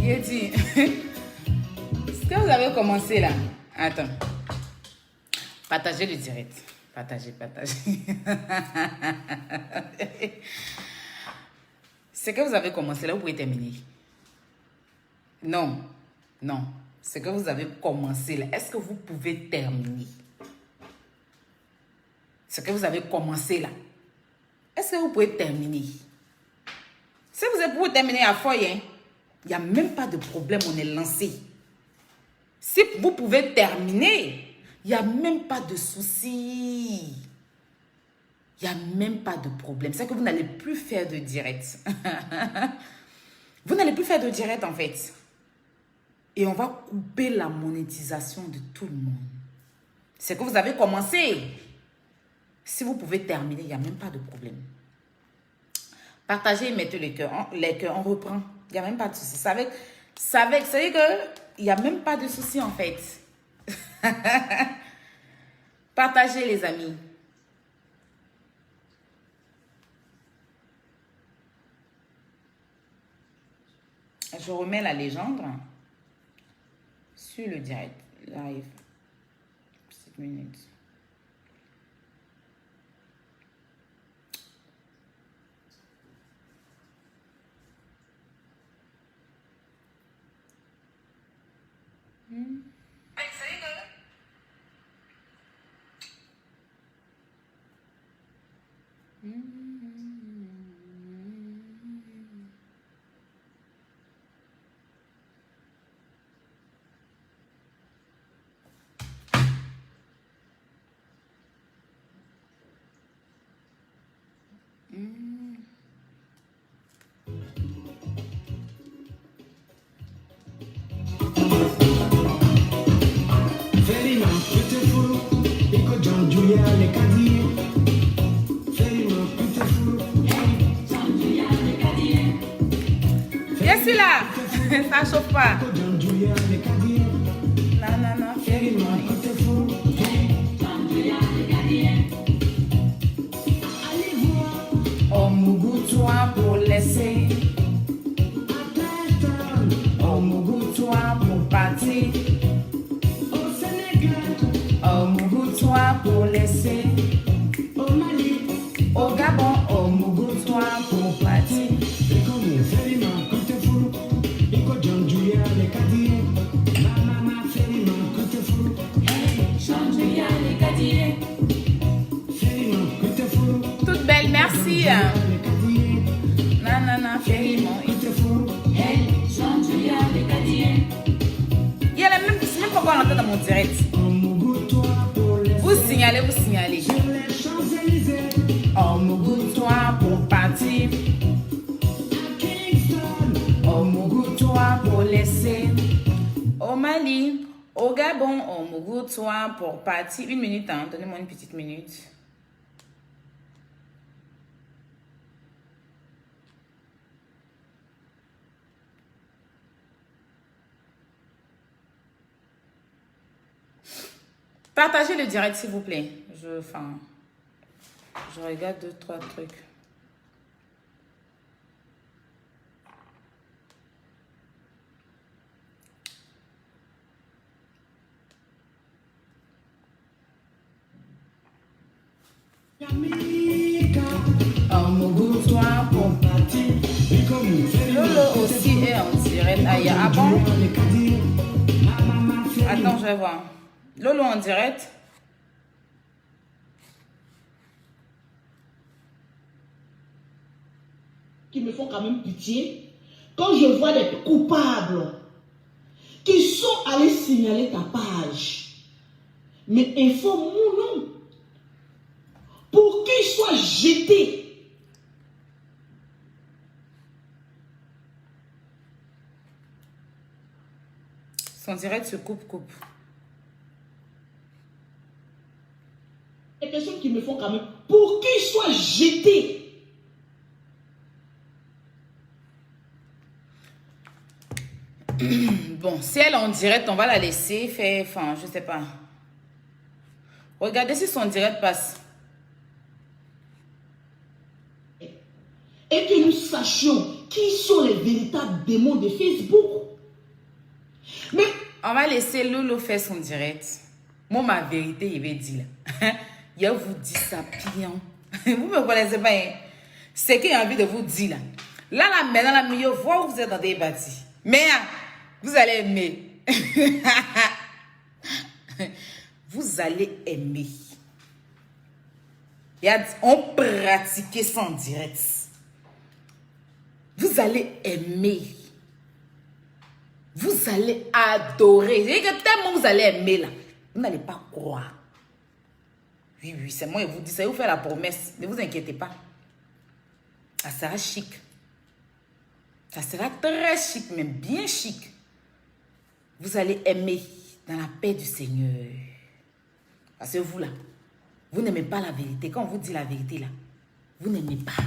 Il dit, ce que vous avez commencé là, attends, partagez le direct, partagez. Ce que vous avez commencé là, vous pouvez terminer. Non, ce que vous avez commencé là, est-ce que vous pouvez terminer? Ce que vous avez commencé là, est-ce que vous pouvez terminer? Si vous pouvez terminer à foyer, il n'y a même pas de problème, on est lancé. Si vous pouvez terminer, il n'y a même pas de souci. Il n'y a même pas de problème. C'est que vous n'allez plus faire de direct. Vous n'allez plus faire de direct en fait. Et on va couper la monétisation de tout le monde. C'est que vous avez commencé. Si vous pouvez terminer, il n'y a même pas de problème. Partagez et mettez les cœurs, on reprend. Il n'y a même pas de souci. C'est que il n'y a même pas de souci en fait. Partagez les amis. Je remets la légende sur le direct live. 7 minutes. Je suis là. Ça chauffe pas. Non. Oh Mougou-toi pour laisser. Oh Mougou-toi pour partir. Au Sénégal. Oh Mougou-toi pour laisser. Au Mali. Au Gabon. Oh Mougou-toi pour partir. Toute belle, merci. Non, férimon. Il y a la même, c'est même pas encore rentré dans mon direct. Vous signalez. Oh Mougou-toi pour partir. Oh Mougou-toi pour laisser. Au Mali, au Gabon, oh Mougou-toi pour partir. 1 minute, hein. Donnez-moi une petite minute. Partagez le direct, s'il vous plaît. Je regarde 2-3 trucs. Oh Mougou-toi pour partir. Lolo aussi est en direct. Ah bon? Attends, je vais voir. Lolo en direct. Qui me font quand même pitié. Quand je vois des coupables qui sont allés signaler ta page, mais informe mon nom pour qu'ils soient jetés. Son direct se coupe. Les personnes qui me font quand même pour qu'ils soient jetés. Bon, si elle est en direct, on va la laisser faire, je sais pas. Regardez si son direct passe. Et que nous sachions qui sont les véritables démons de Facebook. Mais on va laisser Lolo faire son direct. Moi, ma vérité, il va dire là. Il vous dit ça bien. Vous me connaissez pas. Hein? C'est qu'il a envie de vous dire là. Là, maintenant, la meilleure voix, vous êtes dans des bâtis. Mais vous allez aimer. Vous allez aimer. On pratiquait ça en direct. Vous allez aimer. Vous allez adorer. Et que tellement vous allez aimer là. Vous n'allez pas croire. Oui, c'est moi, je vous dis ça. Je vous fais la promesse. Ne vous inquiétez pas. Ça sera chic. Ça sera très chic, même bien chic. Vous allez aimer dans la paix du Seigneur. Parce que vous là, vous n'aimez pas la vérité. Quand on vous dit la vérité là, vous n'aimez pas.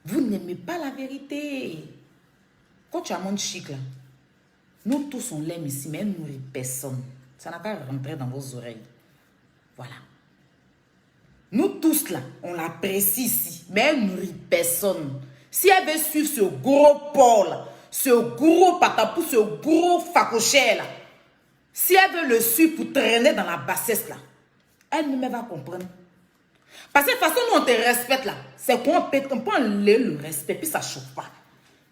Vous n'aimez pas la vérité. Quand tu as un monde chic là, nous tous on l'aime ici, mais elle ne nourrit personne. Ça n'a pas rentré dans vos oreilles. Voilà. Nous tous là, on l'apprécie ici, mais elle ne nourrit personne. Si elle veut suivre ce gros Paul là, ce gros patapou, ce gros facochère là, si elle veut le suivre pour traîner dans la bassesse là, elle ne va comprendre. Parce que de toute façon, nous on te respecte là. C'est qu'on peut enlever le respect, puis ça ne chauffe pas.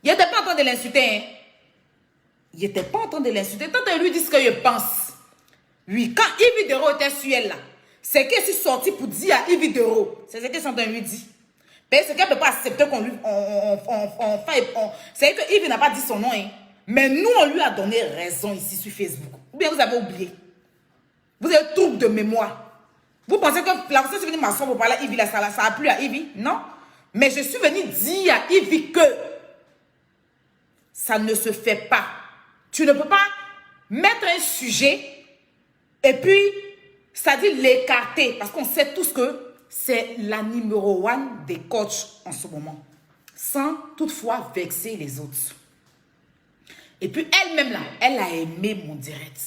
Il n'était pas en train de l'insulter. Hein? Il n'était pas en train de l'insulter. Tant que lui dit ce que je pense. Oui, quand Yves Dero était sur elle là, c'est qu'elle est sortie pour dire à Yves Dero. C'est ce qu'elle est en train de lui dire. Parce qu'elle ne peut pas accepter qu'on lui... C'est que Yves n'a pas dit son nom. Hein? Mais nous, on lui a donné raison ici sur Facebook. Ou bien vous avez oublié. Vous avez trouble de mémoire. Vous pensez que la personne est venue m'asseoir pour parler à Yves, ça a plu à Yves? Non. Mais je suis venue dire à Yves que ça ne se fait pas. Tu ne peux pas mettre un sujet et puis, c'est-à-dire l'écarter. Parce qu'on sait tous que c'est la numéro 1 des coachs en ce moment. Sans toutefois vexer les autres. Et puis elle-même là, elle a aimé mon direct.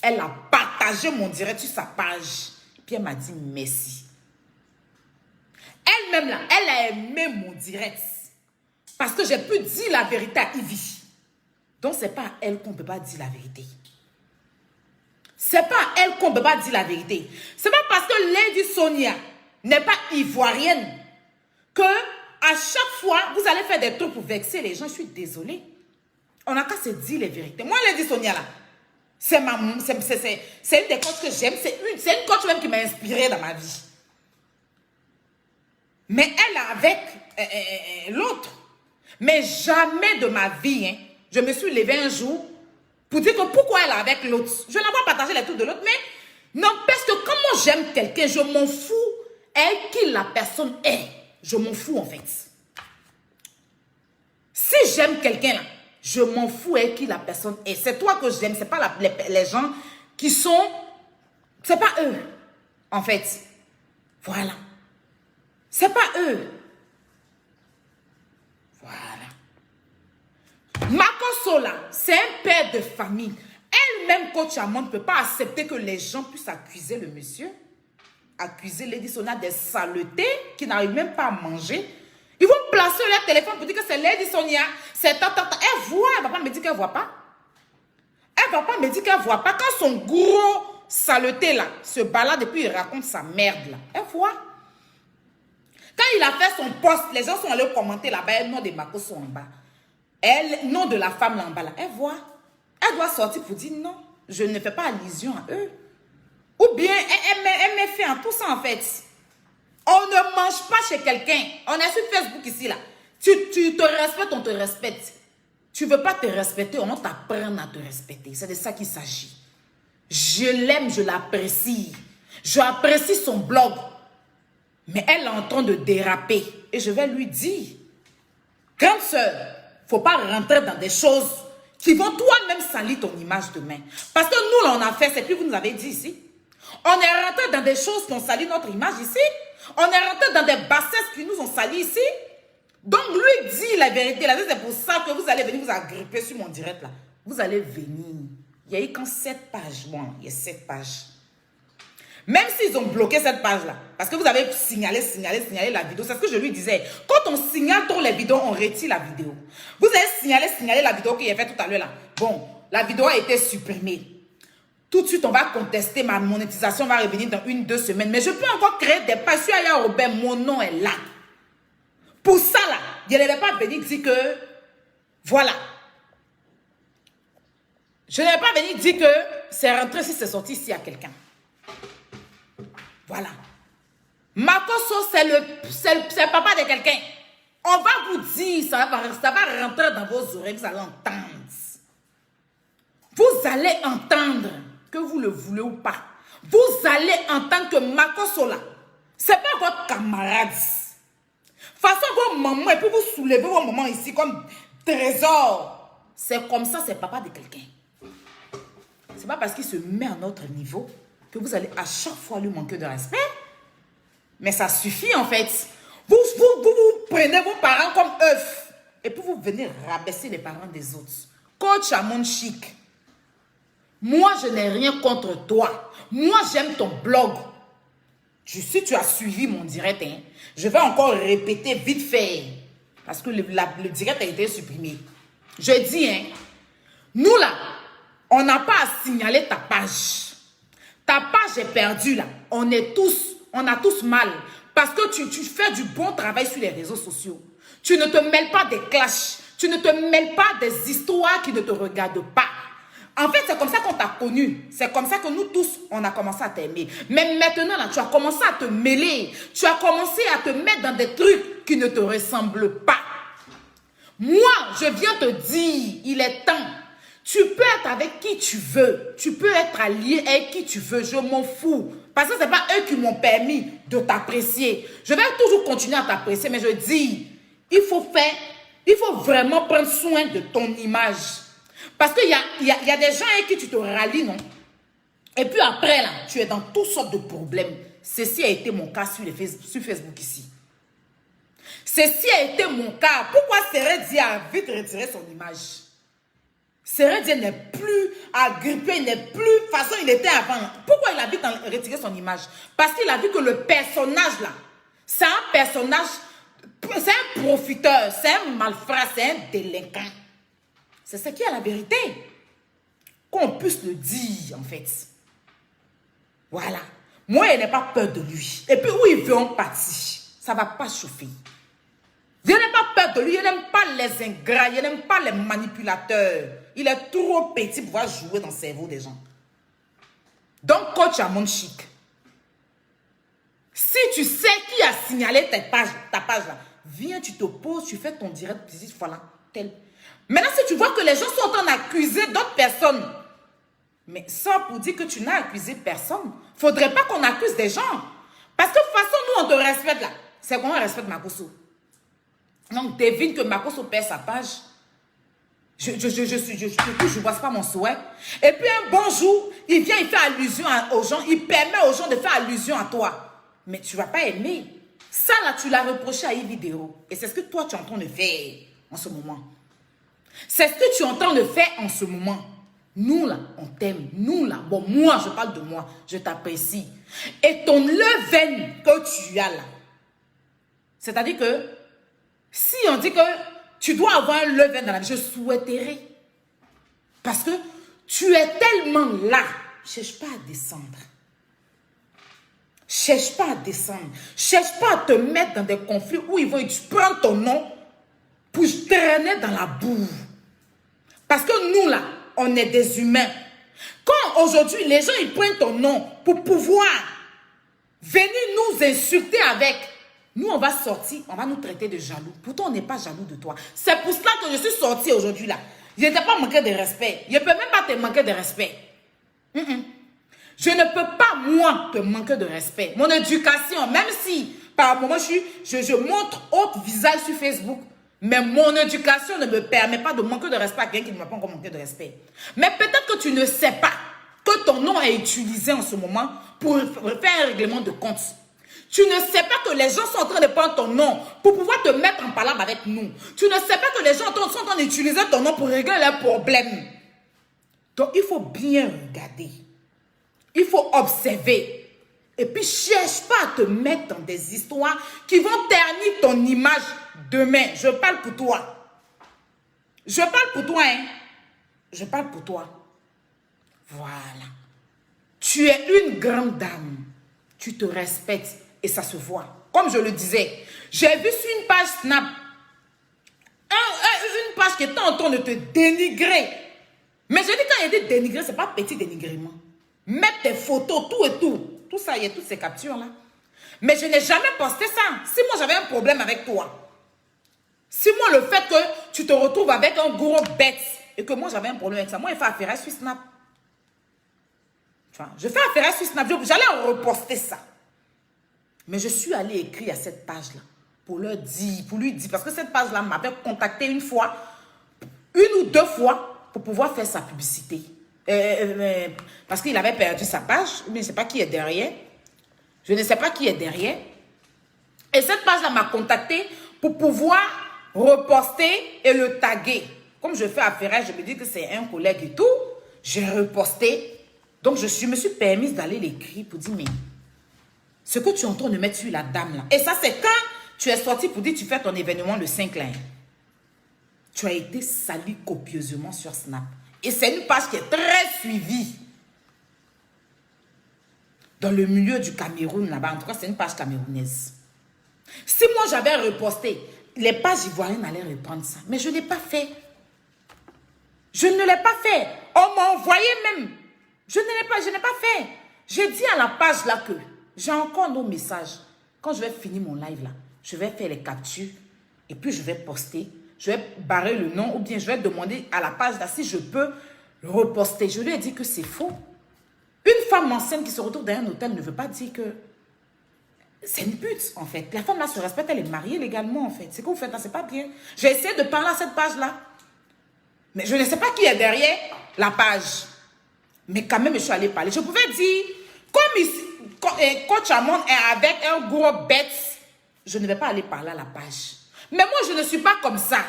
Elle a partagé mon direct sur sa page. Puis elle m'a dit merci. Elle-même là, elle a aimé mon direct. Parce que j'ai pu dire la vérité à Ivy. Donc c'est pas à elle qu'on ne peut pas dire la vérité. C'est pas à elle qu'on ne peut pas dire la vérité. C'est pas parce que Lady Sonia n'est pas ivoirienne que à chaque fois vous allez faire des trucs pour vexer les gens. Je suis désolée. On n'a qu'à se dire les vérités. Moi, Lady Sonia là, c'est une des coachs que j'aime. C'est une coach même qui m'a inspirée dans ma vie. Mais elle avec l'autre. Mais jamais de ma vie, hein, je me suis levée un jour pour dire que pourquoi elle est avec l'autre. Je n'ai pas partagé les trucs de l'autre, mais n'empêche que comment j'aime quelqu'un, je m'en fous. Elle, qui la personne est, je m'en fous en fait. Si j'aime quelqu'un là, je m'en fous et qui la personne est. C'est toi que j'aime, c'est pas les gens qui sont... C'est pas eux, en fait. Voilà. C'est pas eux. Voilà. Marco Sola, c'est un père de famille. Elle-même, coach Amon, ne peut pas accepter que les gens puissent accuser le monsieur. Accuser Lady Sonia des saletés qui n'arrivent même pas à manger. Ils vont placer leur téléphone pour dire que c'est Lady Sonia. C'est tant. Elle voit, elle ne va pas me dire qu'elle ne voit pas. Elle ne va pas me dire qu'elle ne voit pas. Quand son gros saleté là se balade et puis il raconte sa merde là, elle voit. Quand il a fait son post, les gens sont allés commenter là-bas, le nom de Marco sont en bas. Le nom de la femme là en bas là, elle voit. Elle doit sortir pour dire non, je ne fais pas allusion à eux. Ou bien elle me fait en tout ça en fait. On ne mange pas chez quelqu'un. On est sur Facebook ici, là. Tu te respectes, on te respecte. Tu ne veux pas te respecter, on t'apprend à te respecter. C'est de ça qu'il s'agit. Je l'aime, je l'apprécie. J'apprécie son blog. Mais elle est en train de déraper. Et je vais lui dire, grande sœur, il ne faut pas rentrer dans des choses qui vont toi-même salir ton image demain. Parce que nous, là, on a fait, c'est plus vous nous avez dit ici. On est rentré dans des choses qui ont sali notre image ici. On est rentré dans des bassesses qui nous ont sali ici. Donc, lui dit la vérité. C'est pour ça que vous allez venir vous agripper sur mon direct là. Vous allez venir. Il y a eu quand 7 pages. Bon, il y a 7 pages. Même s'ils ont bloqué cette page-là, parce que vous avez signalé la vidéo, c'est ce que je lui disais. Quand on signale trop les vidéos, on retire la vidéo. Vous avez signalé la vidéo qu'il a fait tout à l'heure là. Bon, la vidéo a été supprimée. Tout de suite, on va contester, ma monétisation va revenir dans 1-2 semaines. Mais je peux encore créer des pages. Sur Aya Robert, mon nom est là. Pour ça là, je ne vais pas venir dire que, voilà. Je ne vais pas venir dire que c'est rentré si c'est sorti ici à quelqu'un. Voilà. Makosso, c'est le papa de quelqu'un. On va vous dire, ça va rentrer dans vos oreilles, vous allez entendre. Vous allez entendre, que vous le voulez ou pas. Vous allez entendre que Makosso là, c'est pas votre camarade. Façon vos mamans, et puis vous soulevez vos mamans ici comme trésor. C'est comme ça, c'est papa de quelqu'un. C'est pas parce qu'il se met à notre niveau que vous allez à chaque fois lui manquer de respect. Mais ça suffit en fait. Vous prenez vos parents comme œufs. Et puis vous venez rabaisser les parents des autres. Coach Amon Chic. Moi, je n'ai rien contre toi. Moi, j'aime ton blog. Si tu as suivi mon direct, hein, je vais encore répéter vite fait. Parce que le direct a été supprimé. Je dis, hein, nous là, on n'a pas à signaler ta page. Ta page est perdue là. On a tous mal. Parce que tu fais du bon travail sur les réseaux sociaux. Tu ne te mêles pas des clashs. Tu ne te mêles pas des histoires qui ne te regardent pas. En fait, c'est comme ça qu'on t'a connu. C'est comme ça que nous tous, on a commencé à t'aimer. Mais maintenant, là, tu as commencé à te mêler. Tu as commencé à te mettre dans des trucs qui ne te ressemblent pas. Moi, je viens te dire, il est temps. Tu peux être avec qui tu veux. Tu peux être allié avec qui tu veux. Je m'en fous. Parce que ce n'est pas eux qui m'ont permis de t'apprécier. Je vais toujours continuer à t'apprécier, mais je dis, il faut vraiment prendre soin de ton image. Parce qu'il y a des gens avec qui tu te rallies, non? Et puis après, là, tu es dans toutes sortes de problèmes. Ceci a été mon cas sur Facebook ici. Ceci a été mon cas. Pourquoi Seredia a vite retiré son image? Seredia n'est plus agrippé, il n'est plus... De toute façon, il était avant. Pourquoi il a vite retiré son image? Parce qu'il a vu que le personnage, là, c'est un personnage... C'est un profiteur, c'est un malfrat, c'est un délinquant. C'est ce qui est la vérité. Qu'on puisse le dire, en fait. Voilà. Moi, je n'ai pas peur de lui. Et puis, où il veut en partir, ça ne va pas chauffer. Je n'ai pas peur de lui. Je n'aime pas les ingrats. Je n'aime pas les manipulateurs. Il est trop petit pour pouvoir jouer dans le cerveau des gens. Donc, coach Amon Chic, si tu sais qui a signalé ta page là, viens, tu te poses, tu fais ton direct, tu dis, voilà, tel. Maintenant, si tu vois que les gens sont en train d'accuser d'autres personnes, mais ça pour dire que tu n'as accusé personne, il ne faudrait pas qu'on accuse des gens. Parce que de toute façon, nous, on te respecte là. C'est comment on respecte Makosso. Donc, devine que Makosso perd sa page. Je ne vois pas mon souhait. Et puis, un bon jour, il vient, il fait allusion aux gens, il permet aux gens de faire allusion à toi. Mais tu ne vas pas aimer. Ça, là, tu l'as reproché à une vidéo. Et c'est ce que toi, tu es en train de faire en ce moment. C'est ce que tu es en train de faire en ce moment. Nous, là, on t'aime. Nous, là, bon, moi, je parle de moi. Je t'apprécie. Et ton levain que tu as là, c'est-à-dire que si on dit que tu dois avoir un levain dans la vie, je souhaiterais. Parce que tu es tellement là. Ne cherche pas à descendre. Cherche pas à descendre. Cherche pas à te mettre dans des conflits où ils vont prendre ton nom pour te traîner dans la boue. Parce que nous, là, on est des humains. Quand aujourd'hui, les gens, ils prennent ton nom pour pouvoir venir nous insulter avec, nous, on va sortir, on va nous traiter de jaloux. Pourtant, on n'est pas jaloux de toi. C'est pour cela que je suis sortie aujourd'hui, là. Je ne t'ai pas manqué de respect. Je ne peux même pas te manquer de respect. Je ne peux pas, moi, te manquer de respect. Mon éducation, même si, par moment, je montre autre visage sur Facebook, mais mon éducation ne me permet pas de manquer de respect à quelqu'un qui ne m'a pas encore manqué de respect. Mais peut-être que tu ne sais pas que ton nom est utilisé en ce moment pour faire un règlement de compte. Tu ne sais pas que les gens sont en train de prendre ton nom pour pouvoir te mettre en palabre avec nous. Tu ne sais pas que les gens sont en train d'utiliser ton nom pour régler leurs problèmes. Donc, il faut bien regarder. Il faut observer. Et puis, cherche pas à te mettre dans des histoires qui vont ternir ton image demain. Je parle pour toi. Je parle pour toi, hein. Je parle pour toi. Voilà. Tu es une grande dame. Tu te respectes et ça se voit. Comme je le disais, j'ai vu sur une page Snap, une page qui était en train de te dénigrer. Mais je dis quand il y a des dénigrés, ce n'est pas petit dénigrement. Mettre tes photos, tout et tout. Tout ça, il y a toutes ces captures-là. Mais je n'ai jamais posté ça. Si moi j'avais un problème avec toi, si moi le fait que tu te retrouves avec un gros bête et que moi j'avais un problème avec ça, moi il fait affaire sur Snap. Enfin, je fais affaire sur Snap, j'allais reposter ça. Mais je suis allée écrire à cette page-là pour lui dire, parce que cette page-là m'avait contacté une fois, une ou deux fois pour pouvoir faire sa publicité. Parce qu'il avait perdu sa page, mais je ne sais pas qui est derrière. Je ne sais pas qui est derrière. Et cette page-là m'a contacté pour pouvoir reposter et le taguer. Comme je fais affaire, je me dis que c'est un collègue et tout. J'ai reposté. Donc, je me suis permise d'aller l'écrire pour dire, mais ce que tu es en train de mettre sur la dame là. Et ça, c'est quand tu es sorti pour dire, tu fais ton événement le 5 là. Tu as été sali copieusement sur Snap. Et c'est une page qui est très suivie. Dans le milieu du Cameroun là-bas. En tout cas, c'est une page camerounaise. Si moi, j'avais reposté, les pages ivoiriennes allaient reprendre ça. Mais je ne l'ai pas fait. Je ne l'ai pas fait. On m'a envoyé même. Je n'ai pas fait. J'ai dit à la page là que j'ai encore nos messages. Quand je vais finir mon live là, je vais faire les captures et puis je vais poster. Je vais barrer le nom ou bien je vais demander à la page là si je peux reposter. Je lui ai dit que c'est faux. Une femme enceinte qui se retrouve dans un hôtel ne veut pas dire que c'est une pute en fait. La femme là se respecte, elle est mariée légalement en fait. Ce que vous faites là, c'est pas bien. J'ai essayé de parler à cette page là. Mais je ne sais pas qui est derrière la page. Mais quand même, je suis allée parler. Je pouvais dire, comme ici, Coach Amon est avec un gros bête, je ne vais pas aller parler à la page. Mais moi, je ne suis pas comme ça.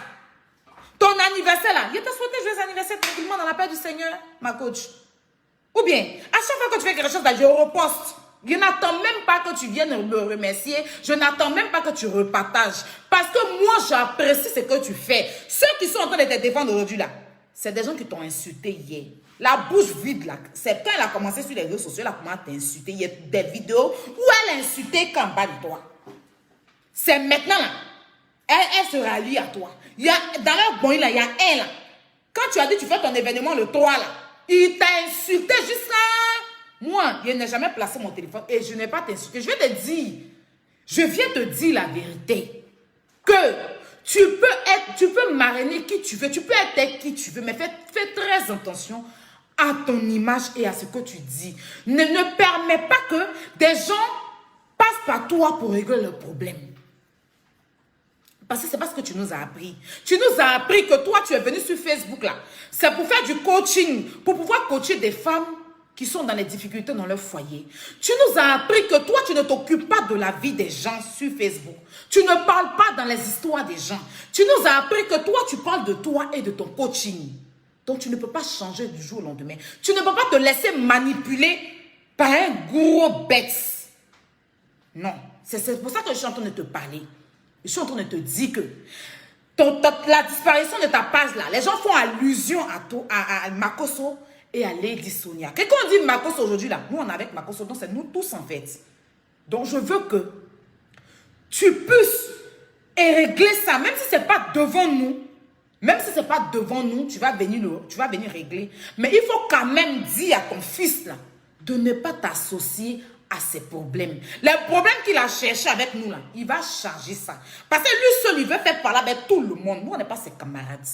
Ton anniversaire là, il t'a souhaité joyeux anniversaire tranquillement dans la paix du Seigneur, ma coach. Ou bien, à chaque fois que tu fais quelque chose, là, je reposte. Je n'attends même pas que tu viennes me remercier. Je n'attends même pas que tu repartages. Parce que moi, j'apprécie ce que tu fais. Ceux qui sont en train de te défendre aujourd'hui là, c'est des gens qui t'ont insulté hier. La bouche vide là, c'est quand elle a commencé sur les réseaux sociaux, elle a commencé à t'insulter. Il y a des vidéos où elle a insulté qu'en bas de toi. C'est maintenant là. Elle se rallie à toi. Il y a, dans leur bon là, il y a un là. Quand tu as dit tu fais ton événement le 3 là, il t'a insulté jusqu'à... Moi, je n'ai jamais placé mon téléphone et je n'ai pas t'insulté. Je vais te dire, je viens te dire la vérité. Que tu peux marrainer qui tu veux, tu peux être qui tu veux, mais fais très attention à ton image et à ce que tu dis. Ne permets pas que des gens passent par toi pour régler leurs problèmes. Parce que c'est pas ce que tu nous as appris. Tu nous as appris que toi, tu es venu sur Facebook là. C'est pour faire du coaching, pour pouvoir coacher des femmes qui sont dans les difficultés dans leur foyer. Tu nous as appris que toi, tu ne t'occupes pas de la vie des gens sur Facebook. Tu ne parles pas dans les histoires des gens. Tu nous as appris que toi, tu parles de toi et de ton coaching. Donc, tu ne peux pas changer du jour au lendemain. Tu ne peux pas te laisser manipuler par un gros bête. Non. C'est pour ça que je suis en train de te parler. Je suis en train de te dire que la disparition de ta page là, les gens font allusion à Makosso et à Lady Sonia. Quand on dit Makosso aujourd'hui là, nous on est avec Makosso, donc c'est nous tous en fait. Donc je veux que tu puisses régler ça, même si ce n'est pas devant nous. Même si ce n'est pas devant nous, tu vas venir régler. Mais il faut quand même dire à ton fils là, de ne pas t'associer à ses problèmes. Les problèmes qu'il a cherché avec nous là, il va charger ça. Parce que lui seul, il veut faire parler avec tout le monde. Nous, on n'est pas ses camarades.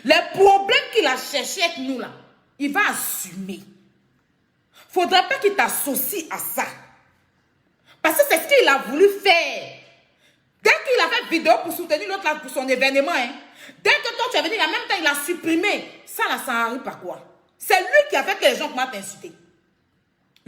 Les problèmes qu'il a cherché avec nous là, il va assumer. Il ne faudrait pas qu'il t'associe à ça. Parce que c'est ce qu'il a voulu faire. Dès qu'il a fait vidéo pour soutenir l'autre là pour son événement, hein, dès que toi tu es venu, en même temps il a supprimé. Ça là, ça arrive par quoi? C'est lui qui a fait que les gens commencent à t'insulter.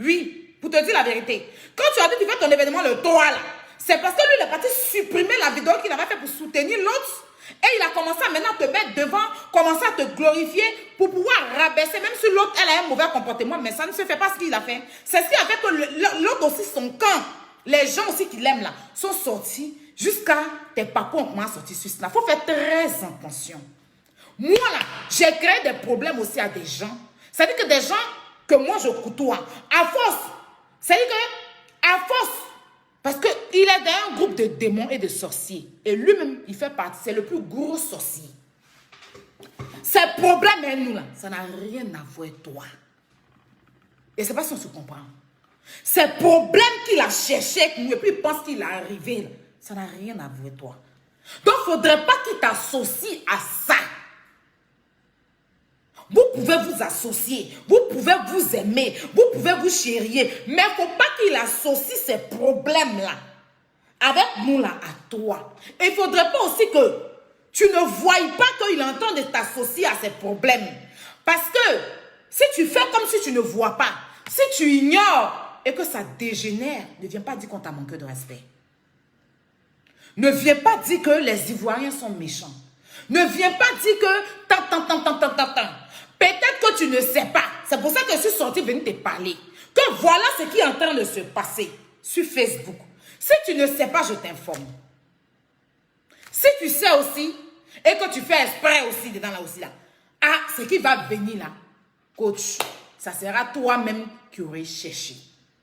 Oui. Pour te dire la vérité, quand tu as dit que tu fais ton événement le 3 là, c'est parce que lui il est parti supprimer la vidéo qu'il avait fait pour soutenir l'autre. Et il a commencé à maintenant te mettre devant, commencer à te glorifier pour pouvoir rabaisser, même si l'autre, elle a un mauvais comportement, mais ça ne se fait pas ce qu'il a fait. C'est ce qui a fait que l'autre aussi, son camp, les gens aussi qui l'aiment là, sont sortis jusqu'à tes papas ont commencé à sortir sur cela. Il faut faire très attention. Moi là, j'ai créé des problèmes aussi à des gens. C'est-à-dire que des gens que moi je côtoie, à force, c'est-à-dire que, à force, parce qu'il est dans un groupe de démons et de sorciers. Et lui-même, il fait partie, c'est le plus gros sorcier. Ces problèmes, et nous là, ça n'a rien à voir avec toi. Et c'est pas si on se comprend. Ces problèmes qu'il a cherché avec nous, et puis il pense qu'il est arrivé, là, ça n'a rien à voir avec toi. Donc, il ne faudrait pas qu'il t'associe à ça. Vous pouvez vous associer, vous pouvez vous aimer, vous pouvez vous chérir, mais il ne faut pas qu'il associe ces problèmes-là avec nous là à toi. Et il ne faudrait pas aussi que tu ne voies pas qu'il est en train de t'associer à ces problèmes. Parce que si tu fais comme si tu ne vois pas, si tu ignores et que ça dégénère, ne viens pas dire qu'on t'a manqué de respect. Ne viens pas dire que les Ivoiriens sont méchants. Ne viens pas dire que peut-être que tu ne sais pas. C'est pour ça que je suis sortie venir te parler. Que voilà ce qui est en train de se passer sur Facebook. Si tu ne sais pas, je t'informe. Si tu sais aussi, et que tu fais exprès aussi dedans là aussi là, ah, ce qui va venir là, coach, ça sera toi-même qui aurais cherché.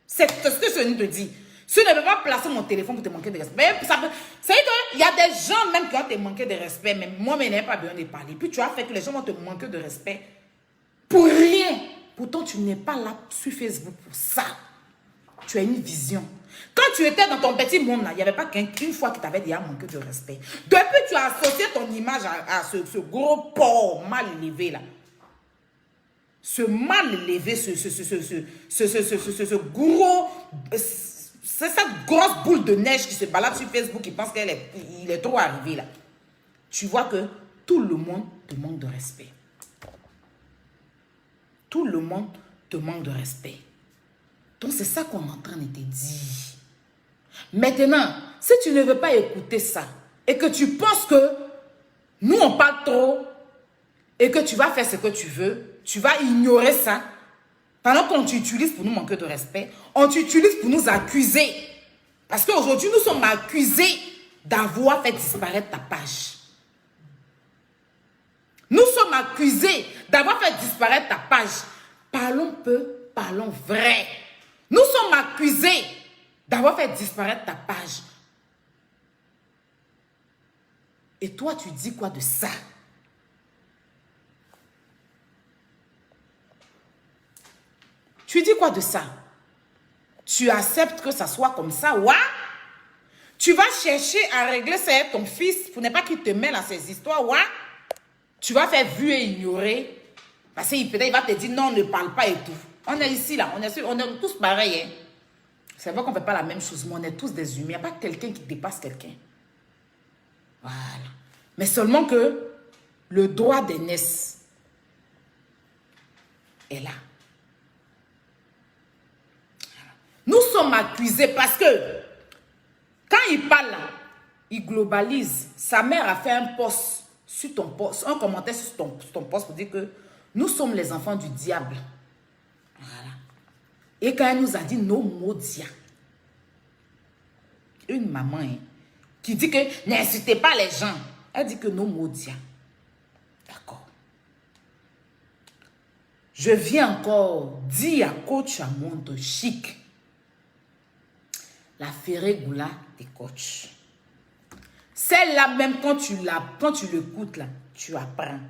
C'est ce que je te dis. Si tu ne peux pas placer mon téléphone pour te manquer de respect, c'est qu'il y a des gens même qui vont te manquer de respect, mais moi, je n'ai pas besoin de parler. Puis tu as fait que les gens vont te manquer de respect pour rien. Pourtant, tu n'es pas là sur Facebook pour ça. Tu as une vision. Quand tu étais dans ton petit monde là, il n'y avait pas qu'une fois qui t'avait déjà manqué de respect. Depuis, tu as associé ton image à ce gros porc mal élevé là. Ce mal élevé, ce gros... C'est cette grosse boule de neige qui se balade sur Facebook qui pense qu'il est trop arrivé là. Tu vois que tout le monde te manque de respect. Tout le monde te manque de respect. Donc c'est ça qu'on est en train de te dire. Maintenant, si tu ne veux pas écouter ça et que tu penses que nous on parle trop et que tu vas faire ce que tu veux, tu vas ignorer ça. Pendant qu'on t'utilise pour nous manquer de respect, on t'utilise pour nous accuser. Parce qu'aujourd'hui, nous sommes accusés d'avoir fait disparaître ta page. Nous sommes accusés d'avoir fait disparaître ta page. Parlons peu, parlons vrai. Nous sommes accusés d'avoir fait disparaître ta page. Et toi, tu dis quoi de ça? Tu dis quoi de ça? Tu acceptes que ça soit comme ça, ouais? Tu vas chercher à régler ça avec ton fils pour ne pas qu'il te mêle à ces histoires, ouais? Tu vas faire vu et ignorer. Parce qu'il peut-être va te dire non, ne parle pas et tout. On est ici, là, on est tous pareils. Hein? C'est vrai qu'on ne fait pas la même chose, mais on est tous des humains. Il n'y a pas quelqu'un qui dépasse quelqu'un. Voilà. Mais seulement que le droit d'aînesse est là. Nous sommes accusés parce que quand il parle là, il globalise. Sa mère a fait un post sur ton post, un commentaire sur ton post pour dire que nous sommes les enfants du diable. Voilà. Et quand elle nous a dit nos maudits, une maman hein, qui dit que n'insultez pas les gens, elle dit que nos maudits. D'accord. Je viens encore dire à coach à monde chic. La Ferré-Goula des coachs. Celle-là, même quand tu l'écoutes, là, tu apprends.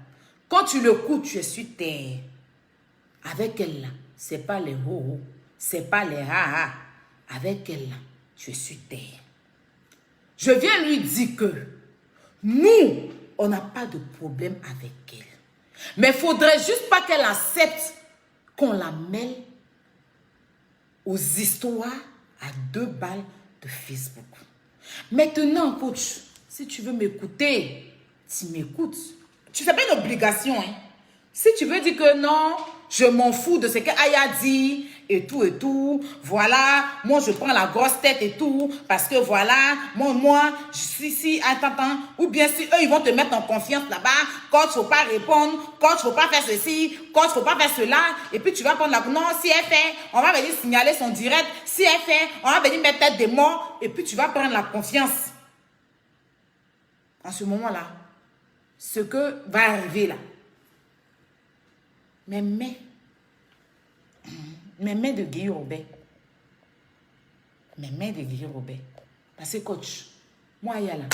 Quand tu l'écoutes, tu es sur terre. Avec elle, là, ce n'est pas les ho-ho, ce n'est pas les ha-ha. Avec elle, là, tu es sur terre. Je viens lui dire que nous, on n'a pas de problème avec elle. Mais il ne faudrait juste pas qu'elle accepte qu'on la mêle aux histoires à 2 balles de Facebook. Maintenant, coach, si tu veux m'écouter, tu m'écoutes. Tu ne fais pas une obligation. Hein? Si tu veux dire que non, je m'en fous de ce qu'Aya dit, et tout. Voilà, moi je prends la grosse tête et tout, parce que voilà, moi, si, attends, ou bien si eux, ils vont te mettre en confiance là-bas, coach, faut pas répondre, coach, faut pas faire ceci, coach, faut pas faire cela, et puis tu vas prendre la... Non, si elle fait, on va venir signaler son direct, si elle fait, on va venir mettre tête des morts, et puis tu vas prendre la confiance. En ce moment-là, ce que va arriver là, mes mains de Guy Robert, parce que coach, moi, il y a là,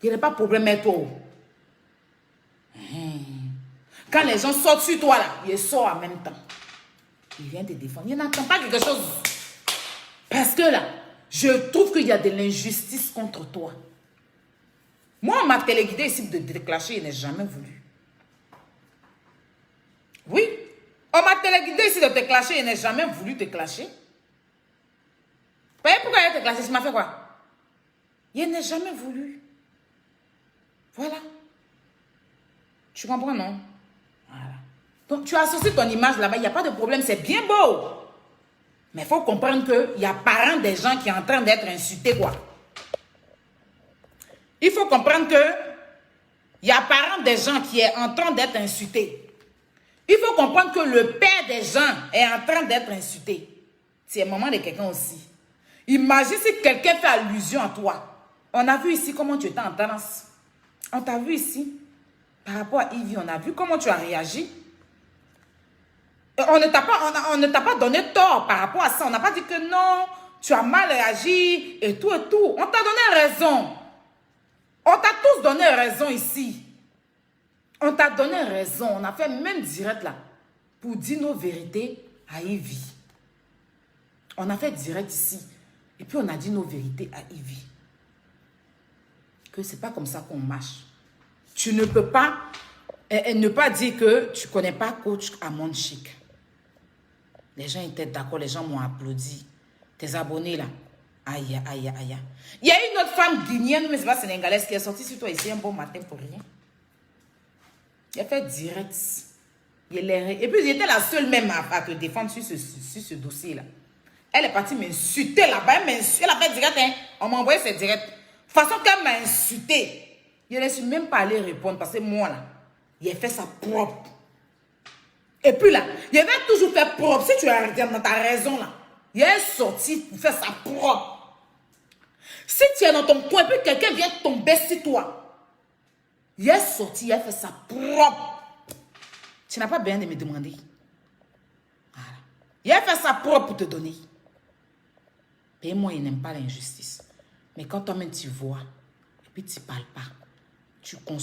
il n'y a pas de problème avec toi. Quand les gens sortent sur toi là, ils sortent en même temps. Ils viennent te défendre. Ils n'entendent pas quelque chose. Parce que là, je trouve qu'il y a de l'injustice contre toi. Moi, on m'a téléguidé ici de te clasher, il n'a jamais voulu. Oui, on m'a téléguidé ici de te clasher, il n'a jamais voulu te clasher. Vous voyez pourquoi il a te clasher? Ça m'a fait quoi? Il n'a jamais voulu. Voilà. Tu comprends, non? Voilà. Donc, tu associes ton image là-bas, il n'y a pas de problème, c'est bien beau. Mais il faut comprendre qu'il y a parents des gens qui sont en train d'être insultés, quoi. Il faut comprendre que il y a parents des gens qui est en train d'être insultés. Il faut comprendre que le père des gens est en train d'être insulté. C'est le moment de quelqu'un aussi. Imagine si quelqu'un fait allusion à toi. On a vu ici comment tu étais en tendance. On t'a vu ici. Par rapport à Yves, on a vu comment tu as réagi. On ne t'a pas donné tort par rapport à ça. On n'a pas dit que non, tu as mal réagi et tout et tout. On t'a donné raison. On t'a tous donné raison ici. On t'a donné raison. On a fait même direct là pour dire nos vérités à Ivy. On a fait direct ici. Et puis on a dit nos vérités à Ivy. Que c'est pas comme ça qu'on marche. Tu ne peux pas ne pas dire que tu ne connais pas coach Amon Chic. Les gens étaient d'accord, les gens m'ont applaudi. Tes abonnés là. Aïe, aïe, aïe. Il y a une autre femme guinéenne, mais c'est pas sénégalaise, qui est sortie sur toi ici un bon matin pour rien. Il a fait direct. Et puis, il était la seule même à te défendre sur ce dossier-là. Elle est partie m'insulter là-bas. Elle a fait direct. Hein. On m'a envoyé ses directs. De toute façon, qu'elle m'a insulté. Je ne suis même pas allé répondre parce que moi, là, il a fait ça propre. Et puis là, il avait toujours fait propre. Si tu as dans ta raison, là, il est sorti pour faire ça propre. Si tu es dans ton coin et puis quelqu'un vient tomber sur toi, il est sorti, il a fait ça propre. Tu n'as pas besoin de me demander. Voilà. Il a fait ça propre pour te donner. Et moi, il n'aime pas l'injustice. Mais quand toi-même tu vois, et puis tu ne parles pas, tu consommes.